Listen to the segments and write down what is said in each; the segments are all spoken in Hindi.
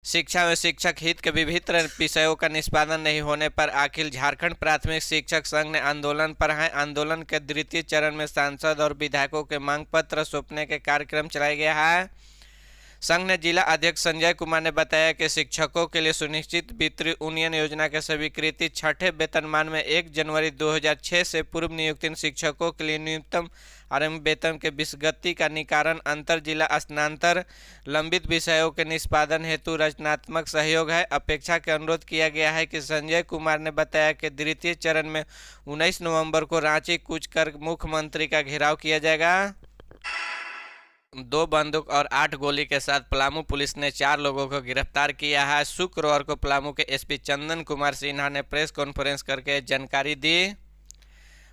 शिक्षा व शिक्षक हित के विभिन्न विषयों का निष्पादन नहीं होने पर अखिल झारखंड प्राथमिक शिक्षक संघ ने आंदोलन पर है। आंदोलन के द्वितीय चरण में सांसद और विधायकों के मांग पत्र सौंपने के कार्यक्रम चलाया गया है। संघ ने जिला अध्यक्ष संजय कुमार ने बताया कि शिक्षकों के लिए सुनिश्चित वित्तीय उन्नयन योजना के स्वीकृति छठे वेतनमान में 1 जनवरी 2006 से पूर्व नियुक्त शिक्षकों के लिए न्यूनतम आरंभिक वेतन के विसंगति का निवारण, अंतर जिला स्थानांतर, लंबित विषयों के निष्पादन हेतु रचनात्मक सहयोग है। अपेक्षा के अनुरोध किया गया है कि संजय कुमार ने बताया कि द्वितीय चरण में 19 नवंबर को रांची कूच कर मुख्यमंत्री का घेराव किया जाएगा। 2 बंदूक और 8 गोली के साथ पलामू पुलिस ने 4 लोगों को गिरफ्तार किया है। शुक्रवार को पलामू के एसपी चंदन कुमार सिन्हा ने प्रेस कॉन्फ्रेंस करके जानकारी दी।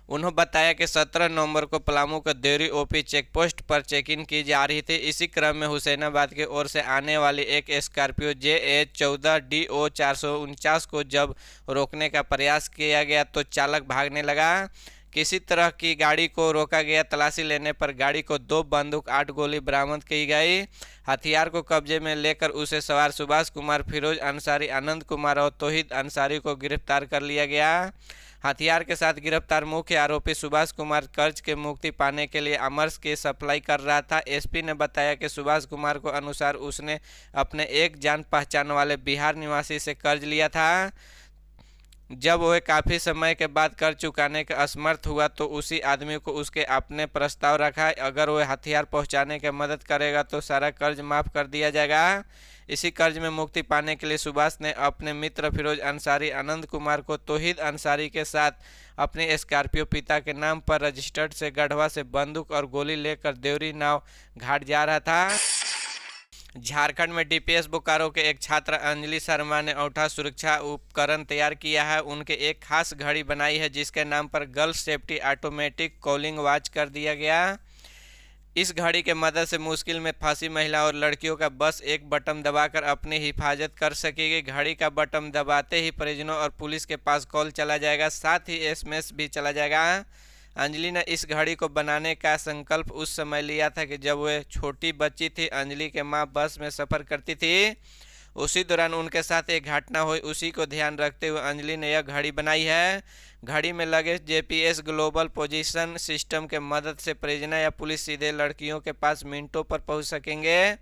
उन्होंने बताया कि 17 नवंबर को पलामू के देवरी ओपी चेकपोस्ट पर चेकिंग की जा रही थी। इसी क्रम में हुसैनाबाद की ओर से आने वाली एक स्कॉर्पियो JH14DO 449 को जब रोकने का प्रयास किया गया तो चालक भागने लगा। किसी तरह की गाड़ी को रोका गया। तलाशी लेने पर गाड़ी को 2 बंदूक 8 गोली बरामद की गई। हथियार को कब्जे में लेकर उसे सवार सुभाष कुमार, फिरोज अंसारी, आनंद कुमार और तौहीद अंसारी को गिरफ्तार कर लिया गया। हथियार के साथ गिरफ्तार मुख्य आरोपी सुभाष कुमार कर्ज के मुक्ति पाने के लिए अमरस की सप्लाई कर रहा था। एसपी ने बताया कि सुभाष कुमार को अनुसार उसने अपने एक जान पहचान वाले बिहार निवासी से कर्ज लिया था। जब वह काफ़ी समय के बाद कर्ज चुकाने का असमर्थ हुआ तो उसी आदमी को उसके अपने प्रस्ताव रखा, अगर वह हथियार पहुंचाने की मदद करेगा तो सारा कर्ज माफ़ कर दिया जाएगा। इसी कर्ज में मुक्ति पाने के लिए सुभाष ने अपने मित्र फिरोज अंसारी, आनंद कुमार को तौहीद अंसारी के साथ अपने स्कॉर्पियो पिता के नाम पर रजिस्टर्ड से गढ़वा से बंदूक और गोली लेकर देवरी नाव घाट जा रहा था। झारखंड में डीपीएस बोकारो के एक छात्र अंजलि शर्मा ने औंठा सुरक्षा उपकरण तैयार किया है। उनके एक खास घड़ी बनाई है जिसके नाम पर girls safety automatic calling watch कर दिया गया। इस घड़ी के मदद से मुश्किल में फंसी महिला और लड़कियों का बस एक बटन दबाकर अपनी हिफाजत कर सकेगी। घड़ी का बटन दबाते ही परिजनों और पुलिस के पास कॉल चला जाएगा, साथ ही एसएमएस भी चला जाएगा। अंजलि ने इस घड़ी को बनाने का संकल्प उस समय लिया था कि जब वह छोटी बच्ची थी। अंजलि के मां बस में सफ़र करती थी, उसी दौरान उनके साथ एक घटना हुई। उसी को ध्यान रखते हुए अंजलि ने यह घड़ी बनाई है। घड़ी में लगे जीपीएस ग्लोबल पोजीशन सिस्टम के मदद से परिजन या पुलिस सीधे लड़कियों के पास मिनटों पर पहुंच सकेंगे।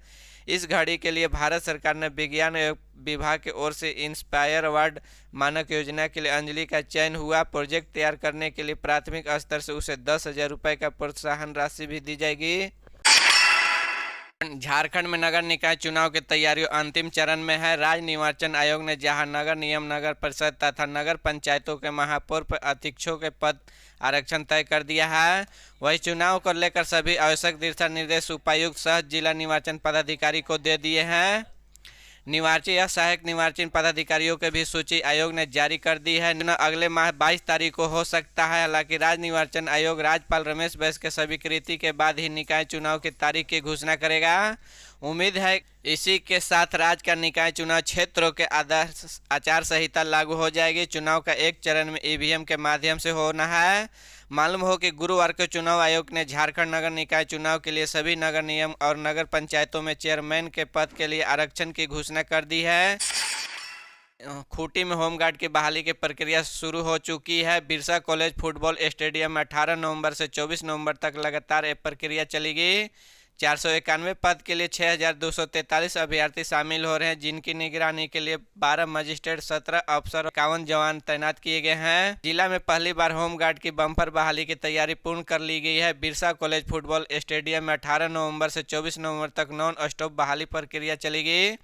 इस घड़ी के लिए भारत सरकार ने विज्ञान विभाग की ओर से इंस्पायर अवार्ड मानक योजना के लिए अंजलि का चयन हुआ। प्रोजेक्ट तैयार करने के लिए प्राथमिक स्तर से उसे 10,000 रुपये का प्रोत्साहन राशि भी दी जाएगी। झारखंड में नगर निकाय चुनाव की तैयारियों अंतिम चरण में है। राज्य निर्वाचन आयोग ने जहां नगर निगम, नगर परिषद तथा नगर पंचायतों के महापौर अध्यक्षों के पद आरक्षण तय कर दिया है, वही चुनाव को लेकर सभी आवश्यक दिशा निर्देश उपायुक्त सह जिला निर्वाचन पदाधिकारी को दे दिए हैं। निर्वाची या सहायक निर्वाचन पदाधिकारियों की भी सूची आयोग ने जारी कर दी है। अगले माह 22 तारीख को हो सकता है। हालांकि राज्य निर्वाचन आयोग राज्यपाल रमेश बैस के स्वीकृति के बाद ही निकाय चुनाव की तारीख की घोषणा करेगा। उम्मीद है इसी के साथ राज्य का निकाय चुनाव क्षेत्रों के आचार संहिता लागू हो जाएगी। चुनाव का एक चरण में ईवीएम के माध्यम से होना है। मालूम हो कि गुरुवार को चुनाव आयोग ने झारखंड नगर निकाय चुनाव के लिए सभी नगर निगम और नगर पंचायतों में चेयरमैन के पद के लिए आरक्षण की घोषणा कर दी है। खूंटी में होमगार्ड की बहाली की प्रक्रिया शुरू हो चुकी है। बिरसा कॉलेज फुटबॉल स्टेडियम में 18 नवंबर से 24 नवंबर तक लगातार यह प्रक्रिया चलेगी। 491 पद के लिए 6,243 अभ्यर्थी शामिल हो रहे हैं, जिनकी निगरानी के लिए 12 मजिस्ट्रेट, 17 अफसर, 51 जवान तैनात किए गए हैं। जिला में पहली बार होमगार्ड की बम्पर बहाली की तैयारी पूर्ण कर ली गई है। बिरसा कॉलेज फुटबॉल स्टेडियम में 18 नवंबर से 24 नवंबर तक नॉन स्टॉप बहाली प्रक्रिया चलेगी।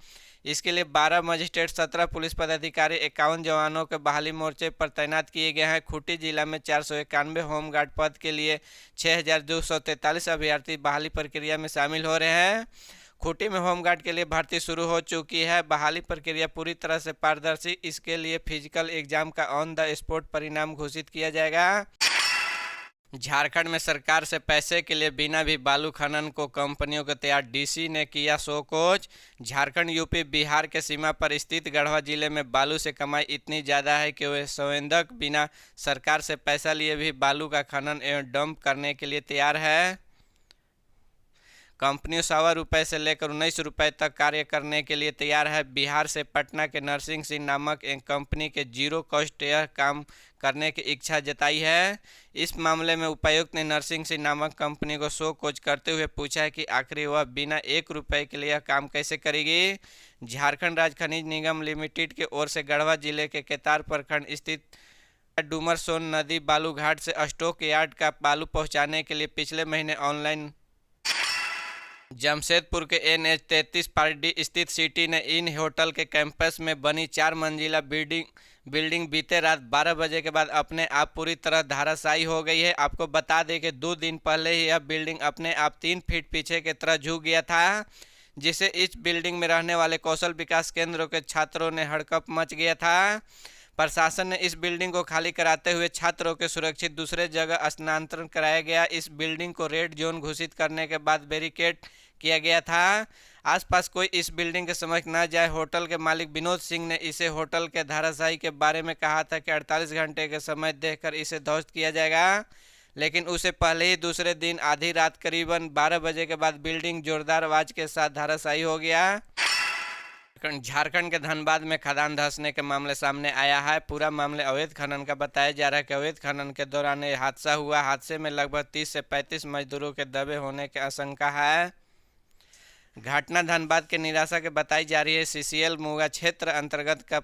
इसके लिए 12 मजिस्ट्रेट, 17 पुलिस पदाधिकारी, 51 जवानों के बहाली मोर्चे पर तैनात किए गए हैं। खूंटी जिला में 491 होमगार्ड पद के लिए 6,243 अभ्यर्थी बहाली प्रक्रिया में शामिल हो रहे हैं। खूंटी में होमगार्ड के लिए भर्ती शुरू हो चुकी है। बहाली प्रक्रिया पूरी तरह से पारदर्शी। इसके लिए फिजिकल एग्जाम का ऑन द स्पॉट परिणाम घोषित किया जाएगा। झारखंड में सरकार से पैसे के लिए बिना भी बालू खनन को कंपनियों को तैयार, डीसी ने किया शोकॉज। झारखंड, यूपी, बिहार के सीमा पर स्थित गढ़वा जिले में बालू से कमाई इतनी ज़्यादा है कि वह संवेदक बिना सरकार से पैसा लिए भी बालू का खनन एवं डंप करने के लिए तैयार है। कंपनी 100 रुपये से लेकर 19 रुपये तक कार्य करने के लिए तैयार है। बिहार से पटना के नरसिंह सिंह नामक एक कंपनी के जीरो कॉस्ट यह काम करने की इच्छा जताई है। इस मामले में उपायुक्त ने नरसिंह सिंह नामक कंपनी को शो कॉज करते हुए पूछा है कि आखिर वह बिना 1 रुपये के लिए यह काम कैसे करेगी। झारखंड राज्य खनिज निगम लिमिटेड की ओर से गढ़वा जिले के केतार प्रखंड स्थित डूमर सोन नदी बालू घाट से स्टॉक यार्ड का बालू पहुंचाने के लिए पिछले महीने ऑनलाइन जमशेदपुर के NH 33 पार्टी स्थित सिटी ने इन होटल के कैंपस में बनी 4 मंजिला बिल्डिंग बीते रात 12 बजे के बाद अपने आप पूरी तरह धराशायी हो गई है। आपको बता दें कि 2 दिन पहले ही यह बिल्डिंग अपने आप 3 फीट पीछे की तरह झुक गया था, जिससे इस बिल्डिंग में रहने वाले कौशल विकास केंद्रों के छात्रों ने हड़कंप मच गया था। प्रशासन ने इस बिल्डिंग को खाली कराते हुए छात्रों के सुरक्षित दूसरे जगह स्थानांतरण कराया गया। इस बिल्डिंग को रेड जोन घोषित करने के बाद बैरिकेड किया गया था, आसपास कोई इस बिल्डिंग के समझ न जाए। होटल के मालिक विनोद सिंह ने इसे होटल के धराशायी के बारे में कहा था कि 48 घंटे के समय देखकर इसे ध्वस्त किया जाएगा, लेकिन उसे पहले ही दूसरे दिन आधी रात करीबन 12 बजे के बाद बिल्डिंग जोरदार आवाज के साथ धराशायी हो गया। झारखंड के धनबाद में खदान धंसने के मामले सामने आया है। पूरा मामले अवैध खनन का बताया जा रहा है कि अवैध खनन के दौरान ये हादसा हुआ। हादसे में लगभग 30 से 35 मजदूरों के दबे होने की आशंका है। घटना धनबाद के निराशा के बताई जा रही है। CCL मुगा क्षेत्र अंतर्गत का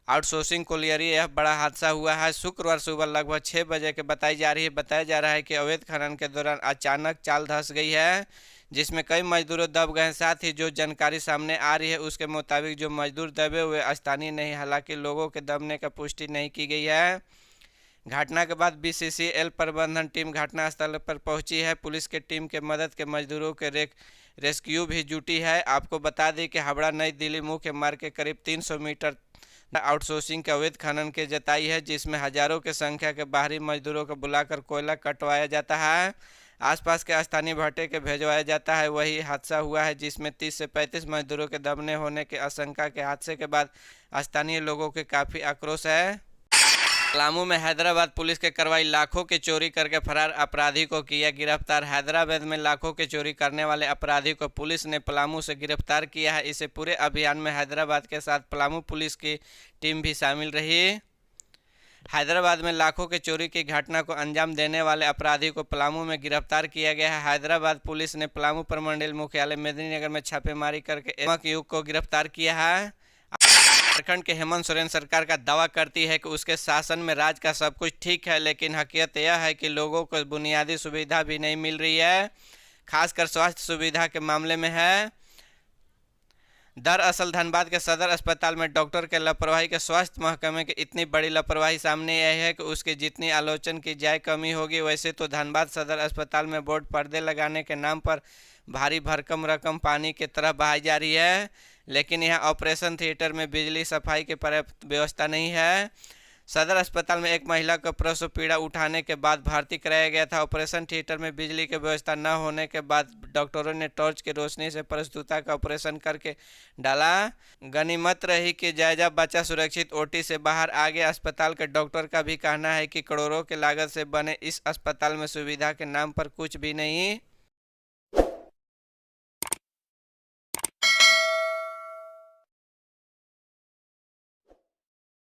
आउटसोर्सिंग कोलियरी यह बड़ा हादसा हुआ है। शुक्रवार सुबह लगभग 6 बजे के बताई जा रही है। बताया जा रहा है कि अवैध खनन के दौरान अचानक चाल धंस गई है, जिसमें कई मजदूरों दब गए। साथ ही जो जानकारी सामने आ रही है उसके मुताबिक जो मजदूर दबे हुए स्थानीय नहीं, हालांकि लोगों के दबने का पुष्टि नहीं की गई है। घटना के बाद BCCL प्रबंधन टीम घटनास्थल पर पहुंची है। पुलिस की टीम के मदद के मजदूरों के रेस्क्यू भी जुटी है। आपको बता दें कि हावड़ा नई दिल्ली मुख्य मार्ग के करीब 300 मीटर आउटसोर्सिंग के अवैध खनन के जताई है, जिसमें हजारों की संख्या के बाहरी मजदूरों को बुलाकर कोयला कटवाया जाता है, आसपास के स्थानीय भट्टे के भेजवाया जाता है। वही हादसा हुआ है जिसमें 30 से 35 मजदूरों के दबने होने की आशंका के हादसे के बाद स्थानीय लोगों के काफ़ी आक्रोश है। पलामू में हैदराबाद पुलिस के कार्रवाई, लाखों की चोरी करके फरार अपराधी को किया गिरफ्तार। हैदराबाद में लाखों की चोरी करने वाले अपराधी को पुलिस ने पलामू से गिरफ्तार किया है। इसे पूरे अभियान में हैदराबाद के साथ पलामू पुलिस की टीम भी शामिल रही। हैदराबाद में लाखों की चोरी की घटना को अंजाम देने वाले अपराधी को पलामू में गिरफ्तार किया गया है। हैदराबाद पुलिस ने पलामू प्रमंडल मुख्यालय मेदिनीनगर में छापेमारी करके एक युवक को गिरफ्तार किया है। झारखंड के हेमंत सोरेन सरकार का दावा करती है कि उसके शासन में राज्य का सब कुछ ठीक है, लेकिन हकीकत यह है कि लोगों को बुनियादी सुविधा भी नहीं मिल रही है, खासकर स्वास्थ्य सुविधा के मामले में है। दरअसल धनबाद के सदर अस्पताल में डॉक्टर के लापरवाही के स्वास्थ्य महकमे की इतनी बड़ी लापरवाही सामने आई है कि उसकी जितनी आलोचना की जाए कमी होगी। वैसे तो धनबाद सदर अस्पताल में बोर्ड पर्दे लगाने के नाम पर भारी भरकम रकम पानी की तरह बहाई जा रही है, लेकिन यहाँ ऑपरेशन थिएटर में बिजली सफाई की पर्याप्त व्यवस्था नहीं है। सदर अस्पताल में एक महिला को प्रसव पीड़ा उठाने के बाद भर्ती कराया गया था। ऑपरेशन थिएटर में बिजली की व्यवस्था न होने के बाद डॉक्टरों ने टॉर्च की रोशनी से प्रसूता का ऑपरेशन करके डाला। गनीमत रही कि जायजा बच्चा सुरक्षित OT से बाहर आ गया। अस्पताल के डॉक्टर का भी कहना है कि करोड़ों की लागत से बने इस अस्पताल में सुविधा के नाम पर कुछ भी नहीं